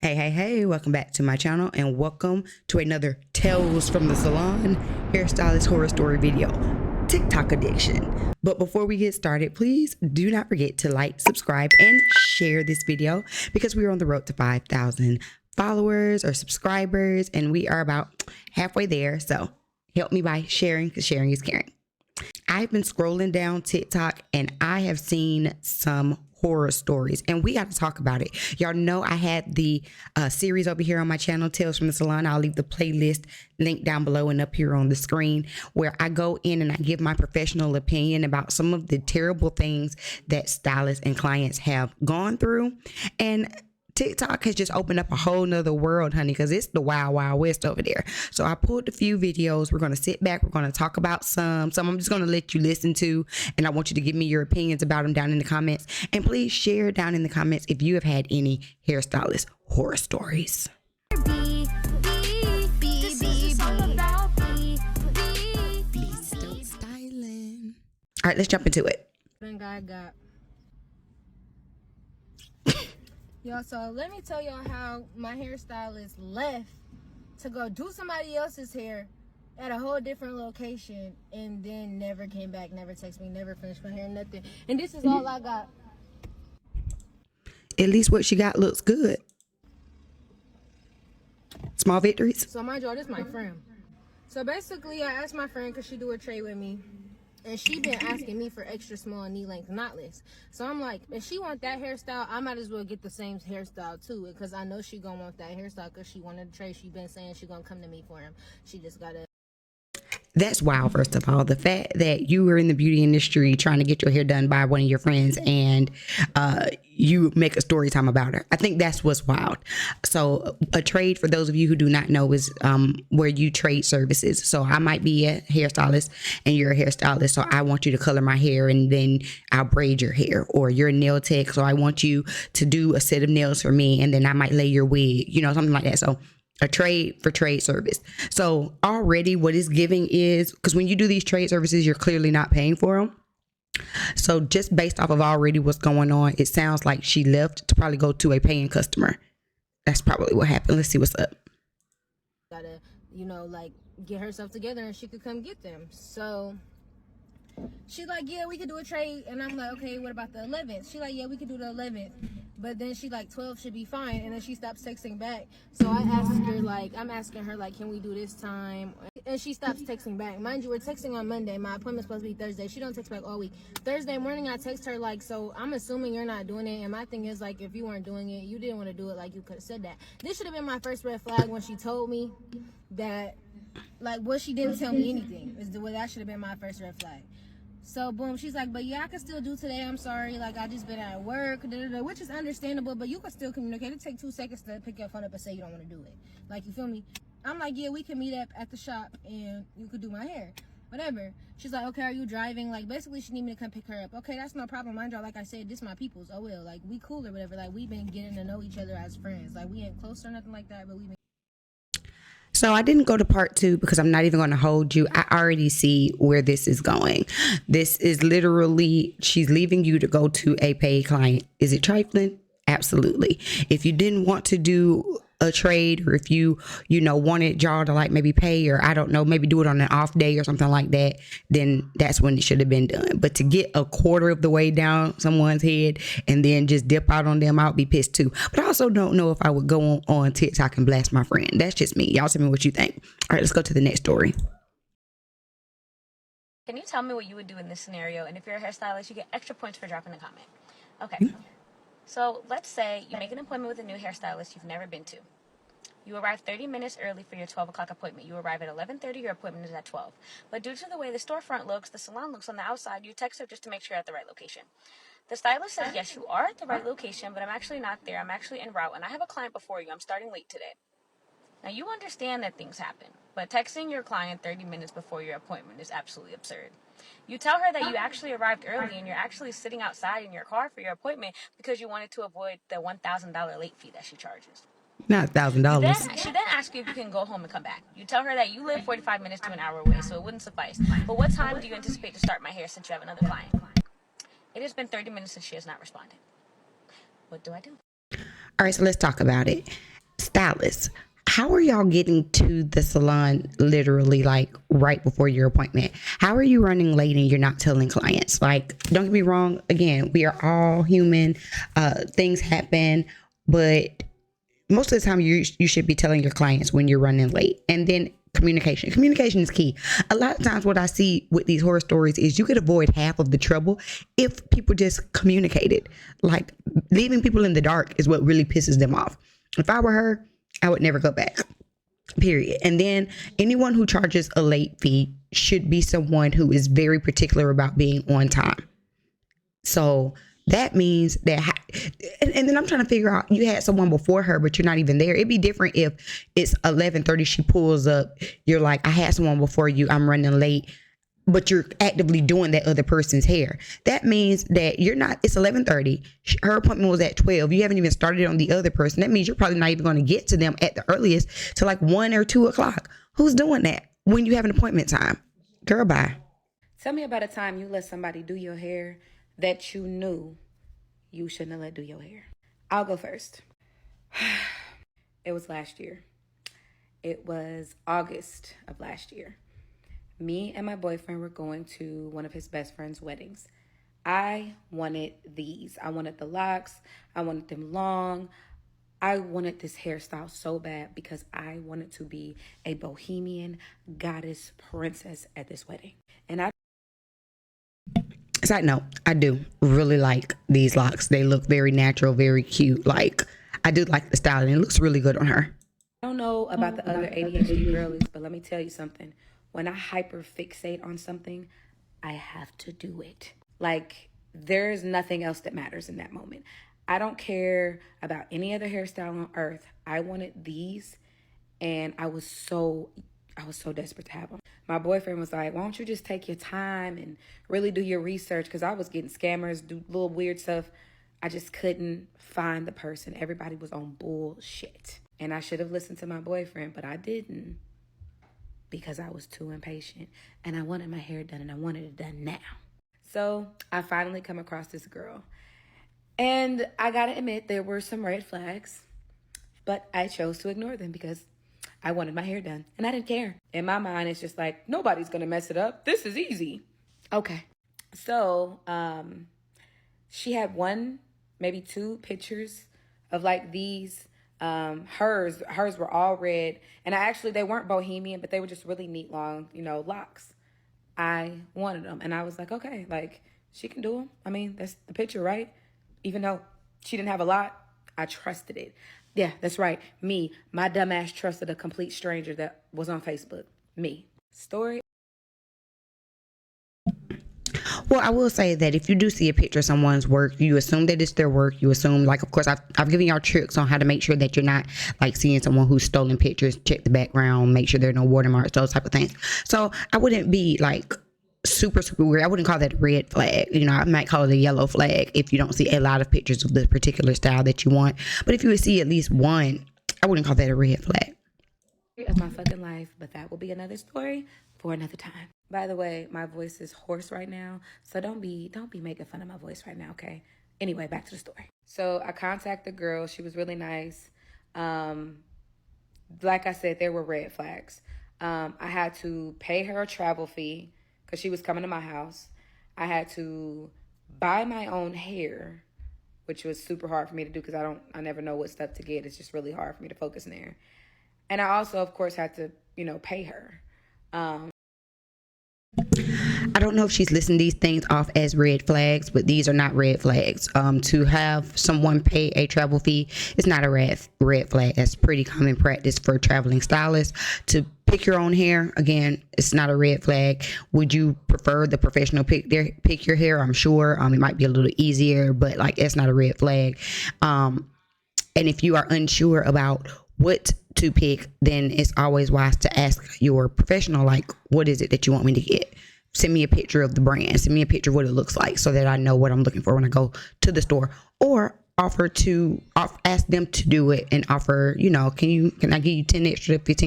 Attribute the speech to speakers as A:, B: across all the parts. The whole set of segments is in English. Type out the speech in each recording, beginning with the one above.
A: Hey, welcome back to my channel and welcome to another Tales from the Salon hairstylist horror story video, TikTok addiction. But before we get started, please do not forget to like, subscribe, and share this video because we are on the road to 5,000 followers or subscribers and we are about halfway there. So help me by sharing because sharing is caring. I've been scrolling down TikTok and I have seen some horror stories and we got to talk about it. Y'all know I had the series over here on my channel, Tales from the Salon. I'll leave the playlist link down below and up here on the screen where I go in and I give my professional opinion about some of the terrible things that stylists and clients have gone through. And TikTok has just opened up a whole nother world, honey, because it's the wild, wild west over there. So I pulled a few videos. We're going to sit back. We're going to talk about some I'm just going to let you listen to, and I want you to give me your opinions about them down in the comments. And please share down in the comments if you have had any hairstylist horror stories. Be still styling. All right, let's jump into it.
B: Y'all, so let me tell y'all how my hairstylist left to go do somebody else's hair at a whole different location and then never came back, never texted me, never finished my hair, nothing. And this is all I got.
A: At least what she got looks good. Small victories.
B: So mind y'all, this is my friend. So basically I asked my friend because she do a trade with me. And she been asking me for extra small knee length knotless. So I'm like, if she want that hairstyle, I might as well get the same hairstyle too. Because I know she gonna want that hairstyle because she wanted to trade. She been saying she gonna come to me for him. She just gotta.
A: That's wild, first of all. The fact that you were in the beauty industry trying to get your hair done by one of your friends and you make a story time about her. I think that's what's wild. So a trade, for those of you who do not know, is where you trade services. So I might be a hairstylist and you're a hairstylist. So I want you to color my hair and then I'll braid your hair. Or you're a nail tech. So I want you to do a set of nails for me and then I might lay your wig, you know, something like that. So a trade for trade service. So already what it's giving is, because when you do these trade services, you're clearly not paying for them. So just based off of already what's going on, it sounds like she left to probably go to a paying customer. That's probably what happened. Let's see what's up.
B: Gotta, you know, like get herself together and she could come get them. So she's like, yeah, we could do a trade. And I'm like, okay, what about the 11th? She's like, yeah, we could do the 11th. But then she like, 12 should be fine. And then she stops texting back. So I asked her, like, I'm asking her, like, can we do this time? And she stops texting back. Mind you, we're texting on Monday. My appointment's supposed to be Thursday. She don't text back all week. Thursday morning, I text her, like, so I'm assuming you're not doing it. And my thing is, like, if you weren't doing it, you didn't want to do it, like, you could have said that. This should have been my first red flag when she told me that, like, what she didn't tell me anything. That should have been my first red flag. So boom, she's like, but yeah, I can still do today. I'm sorry, like I just been at work, which is understandable, but you can still communicate. It take 2 seconds to pick your phone up and say you don't want to do it. Like, you feel me? I'm like, yeah, we can meet up at the shop and you could do my hair, whatever. She's like, okay, are you driving? Like, basically she need me to come pick her up. Okay, that's no problem. Mind you, like I said, this my people's. Oh well, like we cool or whatever. Like we been getting to know each other as friends. Like we ain't close or nothing like that, but we been.
A: So I didn't go to part 2 because I'm not even going to hold you. I already see where this is going. This is literally, she's leaving you to go to a paid client. Is it trifling? Absolutely. If you didn't want to do a trade, or if you wanted y'all to like maybe pay, or I don't know, maybe do it on an off day or something like that, then that's when it should have been done. But to get a quarter of the way down someone's head and then just dip out on them, I would be pissed too. But I also don't know if I would go on TikTok and blast my friend. That's just me. Y'all tell me what you think. All right, let's go to the next story.
C: Can you tell me what you would do in this scenario? And if you're a hairstylist, you get extra points for dropping a comment. Okay. So let's say you make an appointment with a new hairstylist you've never been to. You arrive 30 minutes early for your 12 o'clock appointment. You arrive at 11:30, your appointment is at 12. But due to the way the storefront looks, the salon looks on the outside, you text her just to make sure you're at the right location. The stylist says, yes, you are at the right location, but I'm actually not there. I'm actually en route, and I have a client before you. I'm starting late today. Now, you understand that things happen, but texting your client 30 minutes before your appointment is absolutely absurd. You tell her that you actually arrived early and you're actually sitting outside in your car for your appointment because you wanted to avoid the $1,000 late fee that she charges.
A: Not $1,000.
C: She then asks you if you can go home and come back. You tell her that you live 45 minutes to an hour away, so it wouldn't suffice. But what time do you anticipate to start my hair since you have another client? It has been 30 minutes since she has not responded. What do I do?
A: All right, so let's talk about it. Stylists, how are y'all getting to the salon literally like right before your appointment? How are you running late and you're not telling clients? Like, don't get me wrong. Again, we are all human. Things happen, but most of the time you should be telling your clients when you're running late. And then communication is key. A lot of times what I see with these horror stories is you could avoid half of the trouble if people just communicated. Like, leaving people in the dark is what really pisses them off. If I were her, I would never go back, period. And then anyone who charges a late fee should be someone who is very particular about being on time. So that means that, and then I'm trying to figure out, you had someone before her, but you're not even there. It'd be different if it's 11:30, she pulls up, you're like, I had someone before you, I'm running late, but you're actively doing that other person's hair. That means that you're not, it's 11:30, her appointment was at 12, you haven't even started on the other person. That means you're probably not even going to get to them at the earliest to like 1 or 2 o'clock. Who's doing that when you have an appointment time? Girl, bye.
D: Tell me about a time you let somebody do your hair that you knew you shouldn't have let do your hair. I'll go first. It was last year. It was August of last year. Me and my boyfriend were going to one of his best friend's weddings. I wanted these. I wanted the locks. I wanted them long. I wanted this hairstyle so bad because I wanted to be a bohemian goddess princess at this wedding. And
A: Side note, I do really like these locks. They look very natural, very cute. Like, I do like the style and it looks really good on her.
D: I don't know about the other ADHD girlies, but let me tell you something. When I hyper fixate on something, I have to do it. Like, there's nothing else that matters in that moment. I don't care about any other hairstyle on earth. I wanted these, and I was so desperate to have them. My boyfriend was like, why don't you just take your time and really do your research? Because I was getting scammers, do little weird stuff. I just couldn't find the person. Everybody was on bullshit. And I should have listened to my boyfriend, but I didn't because I was too impatient. And I wanted my hair done, and I wanted it done now. So I finally come across this girl. And I gotta admit, there were some red flags, but I chose to ignore them because I wanted my hair done, and I didn't care. In my mind, it's just like, nobody's going to mess it up. This is easy. Okay. So she had one, maybe 2 pictures of like these. Hers were all red. And they weren't bohemian, but they were just really neat, long, locks. I wanted them. And I was like, okay, like, she can do them. I mean, that's the picture, right? Even though she didn't have a lot, I trusted it. Yeah, that's right. Me, my dumbass trusted a complete stranger that was on Facebook. Me. Story.
A: Well, I will say that if you do see a picture of someone's work, you assume that it's their work. You assume, like, of course, I've given y'all tricks on how to make sure that you're not like seeing someone who's stolen pictures. Check the background, make sure there are no watermarks, those type of things. So I wouldn't be like super weird. I wouldn't call that a red flag. I might call it a yellow flag if you don't see a lot of pictures of the particular style that you want. But if you would see at least one, I wouldn't call that a red flag.
D: Of my fucking life, but that will be another story for another time. By the way, my voice is hoarse right now, so don't be making fun of my voice right now, okay? Anyway, back to the story. So I contacted the girl. She was really nice. Like I said, there were red flags. I had to pay her a travel fee because she was coming to my house. I had to buy my own hair, which was super hard for me to do because I never know what stuff to get. It's just really hard for me to focus in there. And I also, of course, had to, pay her.
A: I don't know if she's listing these things off as red flags, but these are not red flags. To have someone pay a travel fee is not a red flag. That's pretty common practice for traveling stylists. To pick your own hair, again, it's not a red flag. Would you prefer the professional pick your hair? I'm sure. It might be a little easier, but like, it's not a red flag. And if you are unsure about what to pick, then it's always wise to ask your professional, like, what is it that you want me to get? Send me a picture of the brand. Send me a picture of what it looks like so that I know what I'm looking for when I go to the store. Or ask them to do it and offer, can I give you $15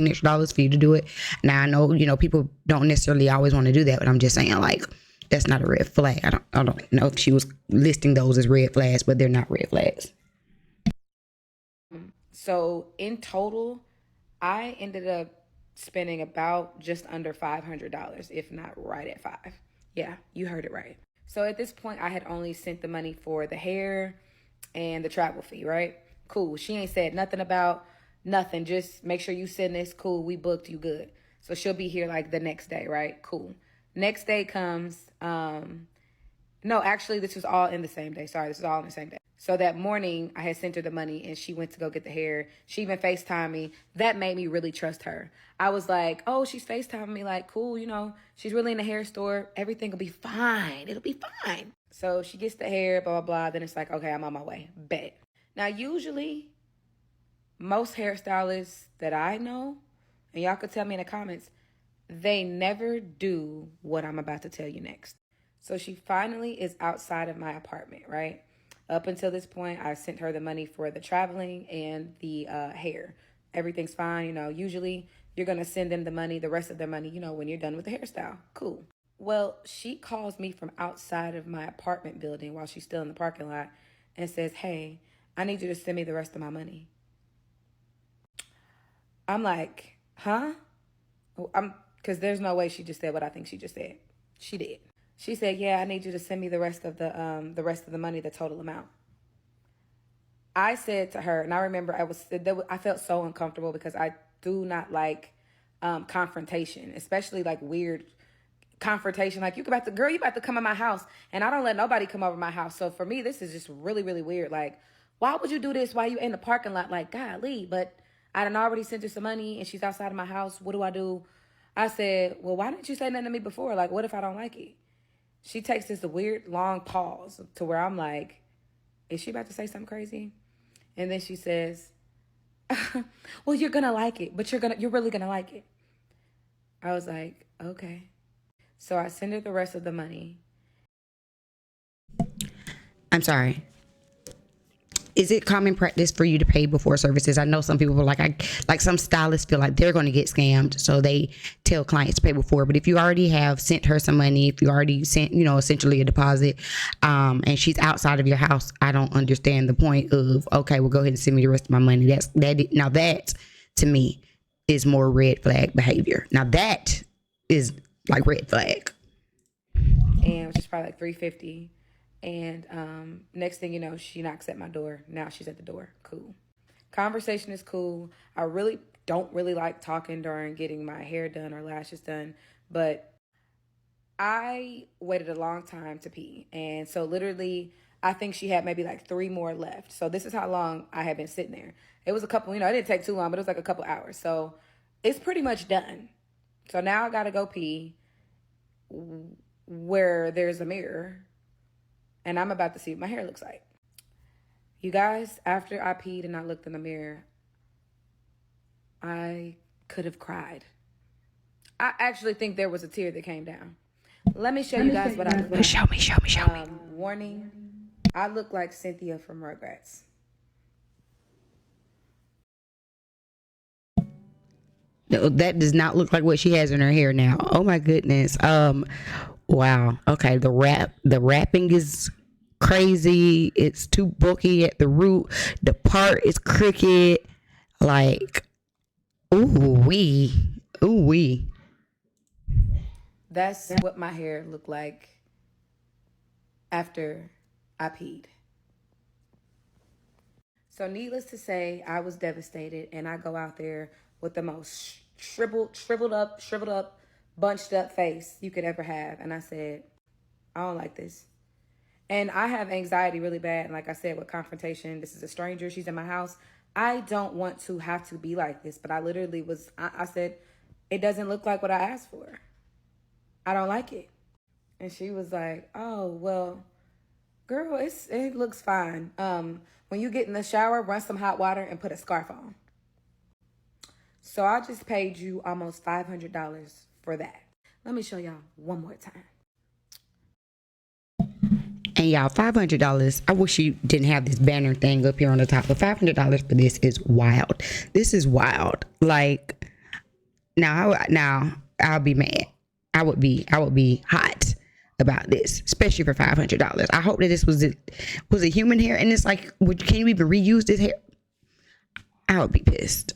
A: extra for you to do it? Now I know, people don't necessarily always want to do that, but I'm just saying, like, that's not a red flag. I don't know if she was listing those as red flags, but they're not red flags.
D: So in total, I ended up spending about just under $500, if not right at five. Yeah, you heard it right. So at this point, I had only sent the money for the hair and the travel fee, right? Cool. She ain't said nothing about nothing. Just make sure you send this. Cool. We booked, you good. So she'll be here like the next day, right? Cool. Next day comes, no, actually, this was all in the same day. Sorry, this was all in the same day. So that morning, I had sent her the money and she went to go get the hair. She even FaceTimed me. That made me really trust her. I was like, oh, she's FaceTiming me. Like, cool, you know, she's really in the hair store. Everything will be fine. It'll be fine. So she gets the hair, blah, blah, blah. Then it's like, okay, I'm on my way. Bet. Now, usually, most hairstylists that I know, and y'all could tell me in the comments, they never do what I'm about to tell you next. So she finally is outside of my apartment, right? Up until this point, I sent her the money for the traveling and the hair. Everything's fine. You know, usually you're going to send them the money, the rest of their money, you know, when you're done with the hairstyle. Cool. Well, she calls me from outside of my apartment building while she's still in the parking lot and says, hey, I need you to send me the rest of my money. I'm like, huh? Because there's no way she just said what I think she just said. She did. She said, yeah, I need you to send me the rest of the money, the total amount. I said to her, and I remember I felt so uncomfortable because I do not like confrontation, especially like weird confrontation. Like you about to come in my house, and I don't let nobody come over my house. So for me, this is just really, really weird. Like, why would you do this while you in the parking lot? Like, golly, but I done already sent her some money and she's outside of my house. What do I do? I said, well, why didn't you say nothing to me before? Like, what if I don't like it? She takes this weird long pause to where I'm like, is she about to say something crazy? And then she says, well, you're going to like it, but you're really going to like it. I was like, okay. So I send her the rest of the money.
A: I'm sorry. Is it common practice for you to pay before services? I know some people are like some stylists feel like they're going to get scammed, so they tell clients to pay before. But if you already have sent her some money, if you already sent, you know, essentially a deposit, and she's outside of your house, I don't understand the point of, okay, well, go ahead and send me the rest of my money. That to me is more red flag behavior. Now that is like red flag.
D: And it was just probably like $350. And next thing you know, she knocks at my door. Now she's at the door. Cool. Conversation is cool. I really don't really like talking during getting my hair done or lashes done, but I waited a long time to pee. And so literally, I think she had maybe like 3 more left. So this is how long I had been sitting there. It was a couple, you know, it didn't take too long, but it was like a couple hours. So it's pretty much done. So now I got to go pee where there's a mirror. And I'm about to see what my hair looks like. You guys, after I peed and I looked in the mirror, I could have cried. I actually think there was a tear that came down. Let me show you guys what I look like.
A: Show me.
D: Warning, I look like Cynthia from Rugrats.
A: No, that does not look like what she has in her hair now. Oh my goodness. Wow. Okay. The wrapping is crazy. It's too bulky at the root. The part is crooked. Like, ooh wee.
D: That's what my hair looked like after I peed. So needless to say, I was devastated, and I go out there with the most shriveled up, bunched up face you could ever have. And I said, I don't like this. And I have anxiety really bad. And like I said, with confrontation, this is a stranger. She's in my house. I don't want to have to be like this. But I literally I said, it doesn't look like what I asked for. I don't like it. And she was like, oh, well, girl, it looks fine. When you get in the shower, run some hot water and put a scarf on. So I just paid you almost $500 for that. Let me show y'all one more time.
A: And y'all, $500. I wish you didn't have this banner thing up here on the top, but $500 for this is wild. This is wild. Like, now I'll be mad. I would be hot about this, especially for $500. I hope that this was a human hair, and it's like, can you even reuse this hair? I would be pissed.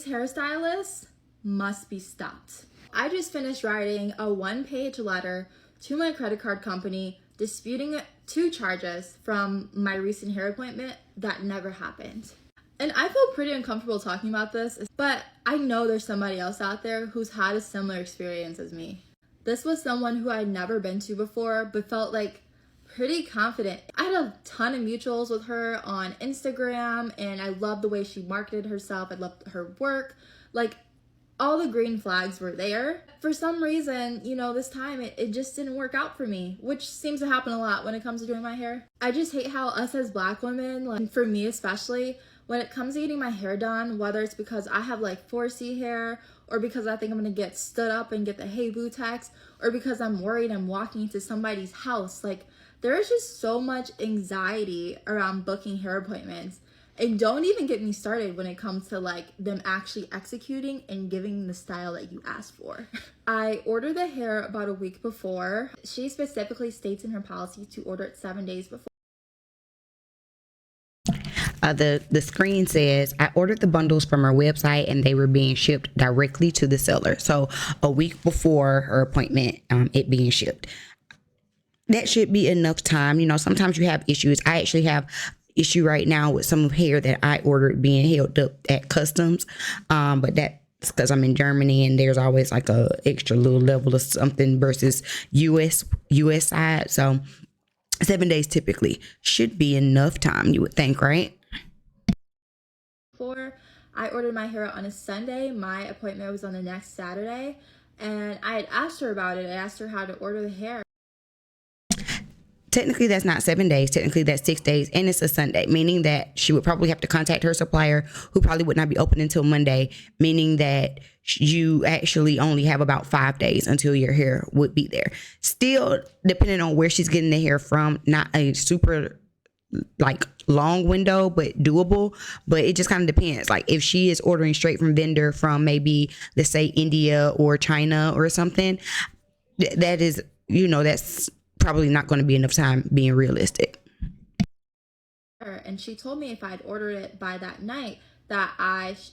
E: Hairstylists must be stopped. I just finished writing a 1-page letter to my credit card company disputing 2 charges from my recent hair appointment that never happened. And I feel pretty uncomfortable talking about this, but I know there's somebody else out there who's had a similar experience as me. This was someone who I'd never been to before, but felt like pretty confident. I had a ton of mutuals with her on Instagram, and I loved the way she marketed herself. I loved her work. Like, all the green flags were there. For some reason, you know, this time it just didn't work out for me, which seems to happen a lot when it comes to doing my hair. I just hate how us as Black women, like for me especially, when it comes to getting my hair done, whether it's because I have like 4C hair, or because I think I'm gonna get stood up and get the hey boo text, or because I'm worried I'm walking into somebody's house, like there is just so much anxiety around booking hair appointments. And don't even get me started when it comes to like them actually executing and giving the style that you asked for. I ordered the hair about a week before. She specifically states in her policy to order it 7 days before.
A: The screen says, I ordered the bundles from her website and they were being shipped directly to the seller. So a week before her appointment, it being shipped. That should be enough time. You know, sometimes you have issues. I actually have issue right now with some hair that I ordered being held up at customs. But that's because I'm in Germany and there's always like a extra little level of something versus US side. So 7 days typically should be enough time, you would think, right?
E: I ordered my hair on a Sunday. My appointment was on the next Saturday, and I had asked her about it. I asked her how to order the hair.
A: Technically, that's not 7 days. Technically, that's 6 days, and it's a Sunday, meaning that she would probably have to contact her supplier, who probably would not be open until Monday, meaning that you actually only have about 5 days until your hair would be there. Still, depending on where she's getting the hair from, not a super like long window, but doable. But it just kind of depends. Like if she is ordering straight from vendor from maybe, let's say, India or China or something, that is, you know, that's probably not going to be enough time, being realistic.
E: And she told me if I'd ordered it by that night that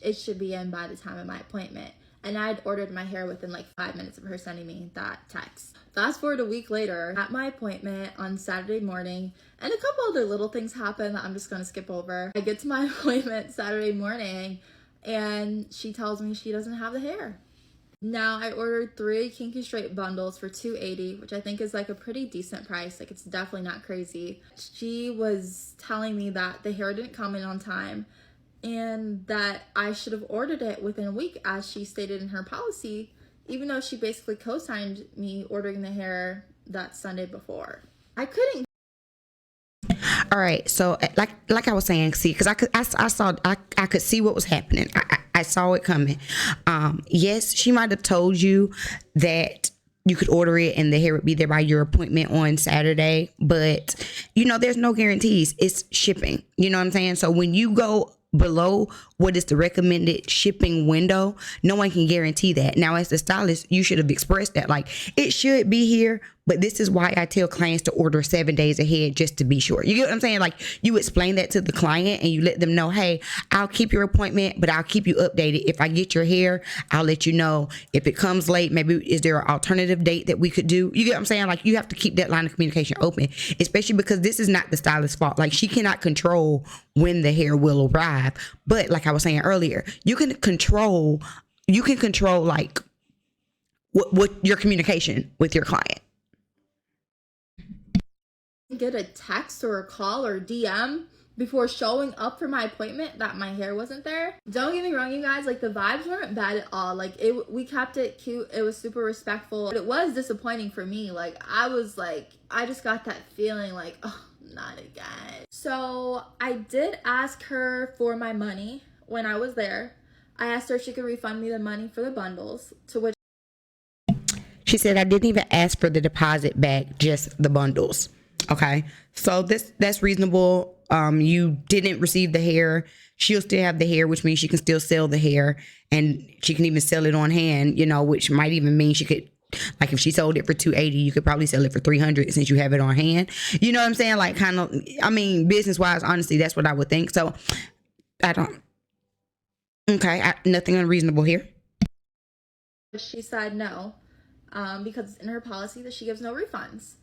E: it should be in by the time of my appointment. And I'd ordered my hair within like 5 minutes of her sending me that text. Fast forward a week later, at my appointment on Saturday morning, and a couple other little things happen that I'm just gonna skip over. I get to my appointment Saturday morning and she tells me she doesn't have the hair. Now, I ordered 3 kinky straight bundles for $280, which I think is like a pretty decent price. Like, it's definitely not crazy. She was telling me that the hair didn't come in on time and that I should have ordered it within a week, as she stated in her policy, even though she basically co-signed me ordering the hair that Sunday before. I couldn't.
A: All right, so like I was saying, see, because I could see what was happening. I saw it coming. Yes, she might have told you that you could order it and the hair would be there by your appointment on Saturday, but you know, there's no guarantees. It's shipping. You know what I'm saying? So when you go below what is the recommended shipping window, no one can guarantee that. Now, as the stylist, you should have expressed that, like, it should be here, but this is why I tell clients to order 7 days ahead, just to be sure. You get what I'm saying? Like, you explain that to the client and you let them know, hey, I'll keep your appointment, but I'll keep you updated. If I get your hair, I'll let you know. If it comes late, maybe is there an alternative date that we could do? You get what I'm saying? Like, you have to keep that line of communication open, especially because this is not the stylist's fault. Like, she cannot control when the hair will arrive. But like I was saying earlier, you can control like what your communication with your client.
E: Get a text or a call or DM before showing up for my appointment that my hair wasn't there. Don't get me wrong, you guys, like, the vibes weren't bad at all. Like, we kept it cute. It was super respectful. But it was disappointing for me. Like, I was like, I just got that feeling like, oh, not again. So I did ask her for my money when I was there. I asked her if she could refund me the money for the bundles, to which
A: she said, I didn't even ask for the deposit back, just the bundles. Okay, so that's reasonable. You didn't receive the hair. She'll still have the hair, which means she can still sell the hair, and she can even sell it on hand, you know, which might even mean she could, like, if she sold it for $280, you could probably sell it for $300 since you have it on hand. You know what I'm saying? Like, kind of, I mean, business wise, honestly, that's what I would think. So I don't Okay, nothing unreasonable here.
E: She said no, because it's in her policy that she gives no refunds.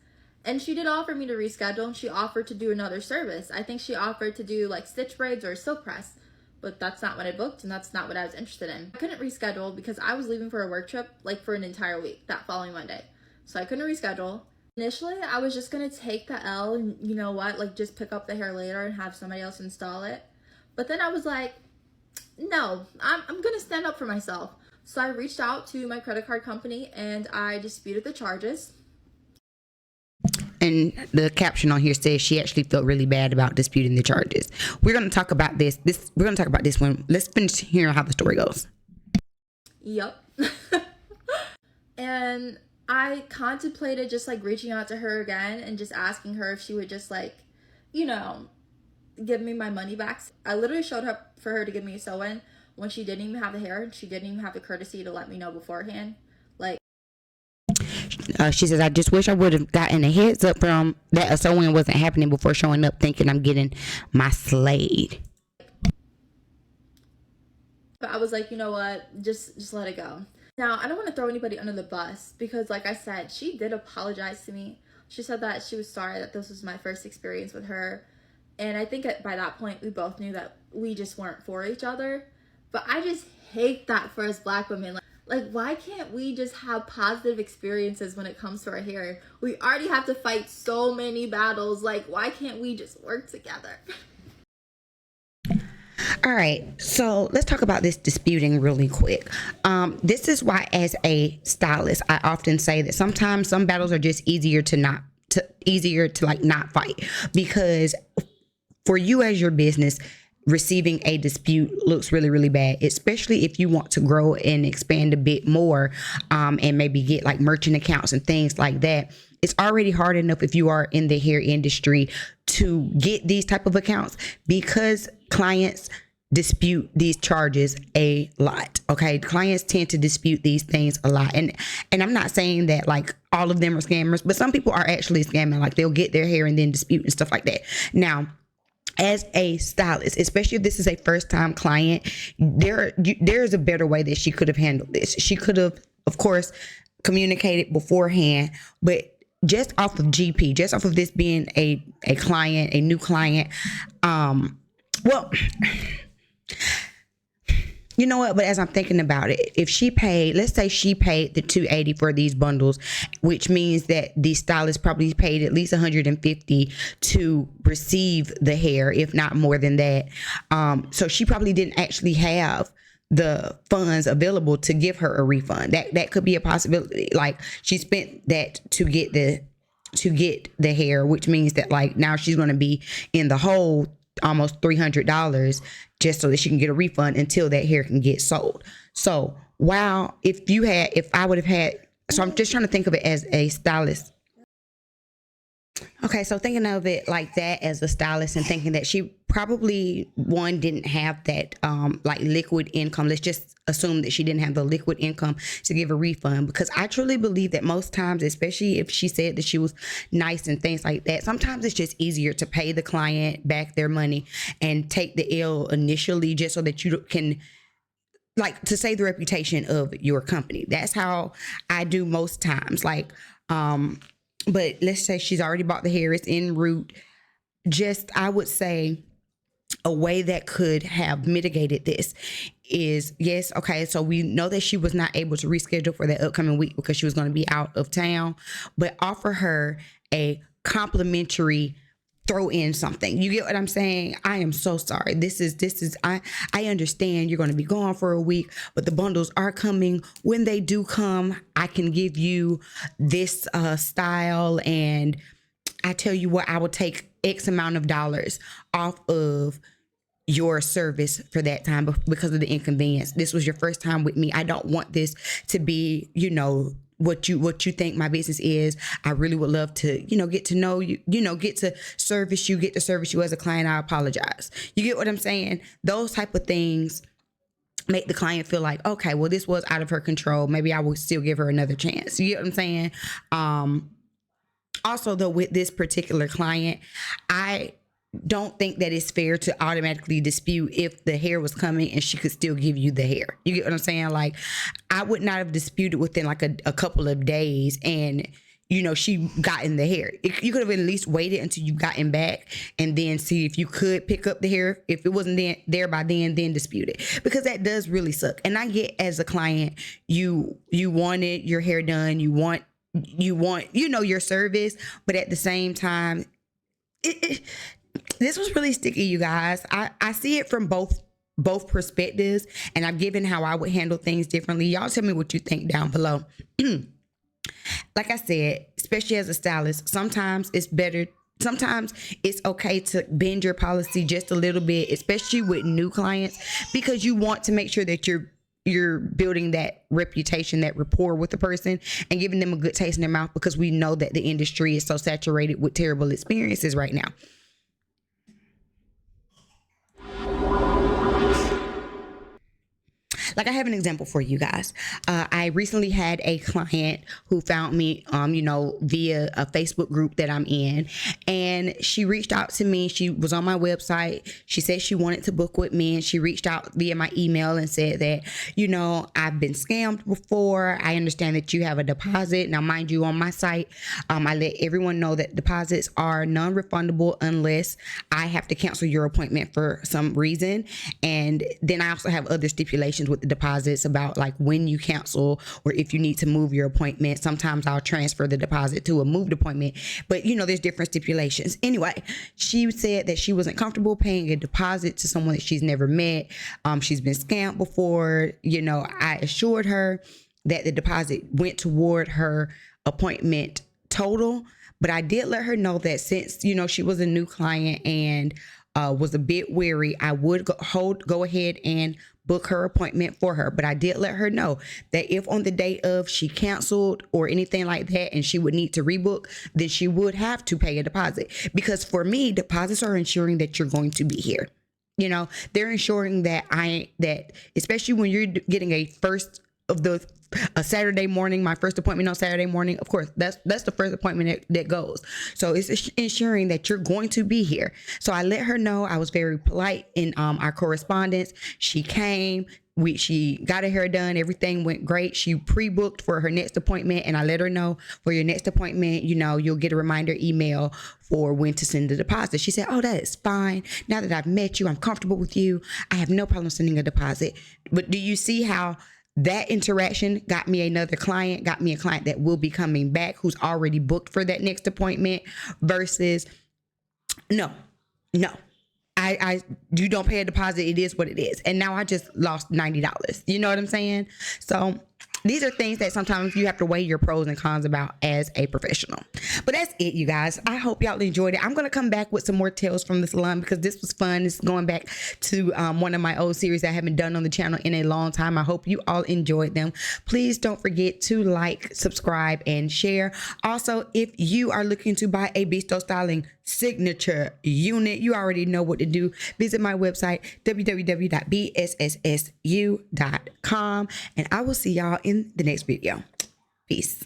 E: And she did offer me to reschedule, and she offered to do another service. I think she offered to do like stitch braids or silk press, but that's not what I booked, and that's not what I was interested in. I couldn't reschedule because I was leaving for a work trip like for an entire week that following Monday. So I couldn't reschedule. Initially, I was just gonna take the L and, you know what, like just pick up the hair later and have somebody else install it. But then I was like, no, I'm gonna stand up for myself. So I reached out to my credit card company and I disputed the charges.
A: And the caption on here says she actually felt really bad about disputing the charges. We're going to talk about this. We're going to talk about this one. Let's finish hearing how the story goes.
E: Yep. And I contemplated just like reaching out to her again and just asking her if she would just like, you know, give me my money back. I literally showed up for her to give me a sew-in when she didn't even have the hair. She didn't even have the courtesy to let me know beforehand. Like,
A: she says, I just wish I would have gotten a heads up from that a sew-in wasn't happening before showing up thinking I'm getting my slayed.
E: but I was like, you know what, just let it go. Now, I don't want to throw anybody under the bus because, like I said, she did apologize to me. She said that she was sorry that this was my first experience with her. And I think by that point, we both knew that we just weren't for each other. But I just hate that for us Black women. Like, why can't we just have positive experiences when it comes to our hair? We already have to fight so many battles. Like, why can't we just work together?
A: All right, so let's talk about this disputing really quick. This is why, as a stylist, I often say that sometimes some battles are just easier to not fight, because for you as your business, receiving a dispute looks really, really bad, especially if you want to grow and expand a bit more, and maybe get like merchant accounts and things like that. It's already hard enough if you are in the hair industry to get these type of accounts, because clients dispute these charges a lot. Okay, clients tend to dispute these things a lot, and I'm not saying that like all of them are scammers, but some people are actually scamming. Like, they'll get their hair and then dispute and stuff like that. Now, as a stylist, especially if this is a first time client, there's a better way that she could have handled this. She could have, of course, communicated beforehand, but just off of GP, just off of this being a client, a new client, well, you know what? But as I'm thinking about it, if she paid, let's say she paid the $280 for these bundles, which means that the stylist probably paid at least $150 to receive the hair, if not more than that. So she probably didn't actually have the funds available to give her a refund. That could be a possibility. Like, she spent that to get the hair, which means that like now she's going to be in the hole almost $300 just so that she can get a refund until that hair can get sold. So wow, if I would have had, so I'm just trying to think of it as a stylist. Okay, so thinking of it like that as a stylist and thinking that she probably, one, didn't have that like liquid income. Let's just assume that she didn't have the liquid income to give a refund, because I truly believe that most times, especially if she said that she was nice and things like that, sometimes it's just easier to pay the client back their money and take the L initially, just so that you can, like, to save the reputation of your company. That's how I do most times. Like, but let's say she's already bought the hair, it's en route. Just, I would say a way that could have mitigated this is, yes, okay, so we know that she was not able to reschedule for that upcoming week because she was going to be out of town, but offer her a complimentary, throw in something. You get what I'm saying? I am so sorry. This is I understand you're going to be gone for a week, but the bundles are coming. When they do come, I can give you this style, and I tell you what, I will take X amount of dollars off of your service for that time because of the inconvenience. This was your first time with me. I don't want this to be, you know, what you think my business is. I really would love to, get to know you, get to service you as a client. I apologize. You get what I'm saying? Those type of things make the client feel like, okay, well, this was out of her control. Maybe I will still give her another chance. You get what I'm saying? Also, though, with this particular client, I don't think that it's fair to automatically dispute if the hair was coming and she could still give you the hair. You get what I'm saying? Like, I would not have disputed within like a couple of days and, you know, she gotten the hair. You could have at least waited until you gotten back and then see if you could pick up the hair. If it wasn't there by then dispute it, because that does really suck. And I get, as a client, you wanted your hair done, you want, you know, your service, but at the same time, this was really sticky, you guys. I see it from both perspectives, and I've given how I would handle things differently. Y'all tell me what you think down below. Like I said, especially as a stylist, sometimes it's okay to bend your policy just a little bit, especially with new clients, because you want to make sure that you're building that reputation, that rapport with the person, and giving them a good taste in their mouth, because we know that the industry is so saturated with terrible experiences right now. Like, I have an example for you guys. I recently had a client who found me, you know, via a Facebook group that I'm in, and she reached out to me. She was on my website. She said she wanted to book with me, and she reached out via my email and said that, you know, I've been scammed before. I understand that you have a deposit. Now, mind you, on my site, I let everyone know that deposits are non-refundable unless I have to cancel your appointment for some reason. And then I also have other stipulations with the deposits about like when you cancel or if you need to move your appointment. Sometimes I'll transfer the deposit to a moved appointment, but you know, there's different stipulations. Anyway, she said that she wasn't comfortable paying a deposit to someone that she's never met. She's been scammed before. You know, I assured her that the deposit went toward her appointment total, but I did let her know that since, you know, she was a new client and was a bit weary, I would go ahead and book her appointment for her. But I did let her know that if on the day of she canceled or anything like that and she would need to rebook, then she would have to pay a deposit. Because for me, deposits are ensuring that you're going to be here. You know, they're ensuring that especially when you're getting a Saturday morning, my first appointment on Saturday morning, of course, that's the first appointment that goes. So it's ensuring that you're going to be here. So I let her know. I was very polite in our correspondence. She came. She got her hair done. Everything went great. She pre-booked for her next appointment, and I let her know, for your next appointment, you know, you'll get a reminder email for when to send the deposit. She said, oh, that is fine. Now that I've met you, I'm comfortable with you. I have no problem sending a deposit. But do you see how that interaction got me another client, got me a client that will be coming back, who's already booked for that next appointment, versus no, you don't pay a deposit. It is what it is. And now I just lost $90. You know what I'm saying? So these are things that sometimes you have to weigh your pros and cons about as a professional. But that's it, you guys. I hope y'all enjoyed it. I'm going to come back with some more tales from the salon because this was fun. It's going back to one of my old series I haven't done on the channel in a long time. I hope you all enjoyed them. Please don't forget to like, subscribe, and share. Also, if you are looking to buy a Besto Styling signature unit, you already know what to do. Visit my website, www.bssu.com, and I will see y'all in the next video. Peace.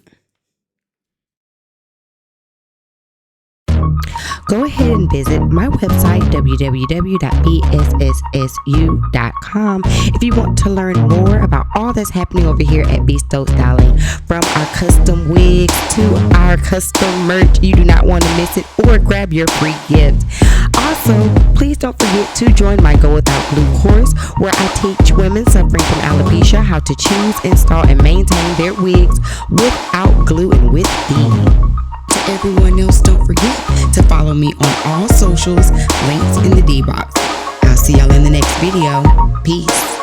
A: Go ahead and visit my website, www.bssu.com, if you want to learn more about all that's happening over here at Besto Styling, from our custom wigs to our custom merch. You do not want to miss it, or grab your free gift. Also, please don't forget to join my Go Without Glue course, where I teach women suffering from alopecia how to choose, install, and maintain their wigs without glue and with ease. To everyone else, don't forget to follow me on all socials, links in the D box. I'll see y'all in the next video. Peace.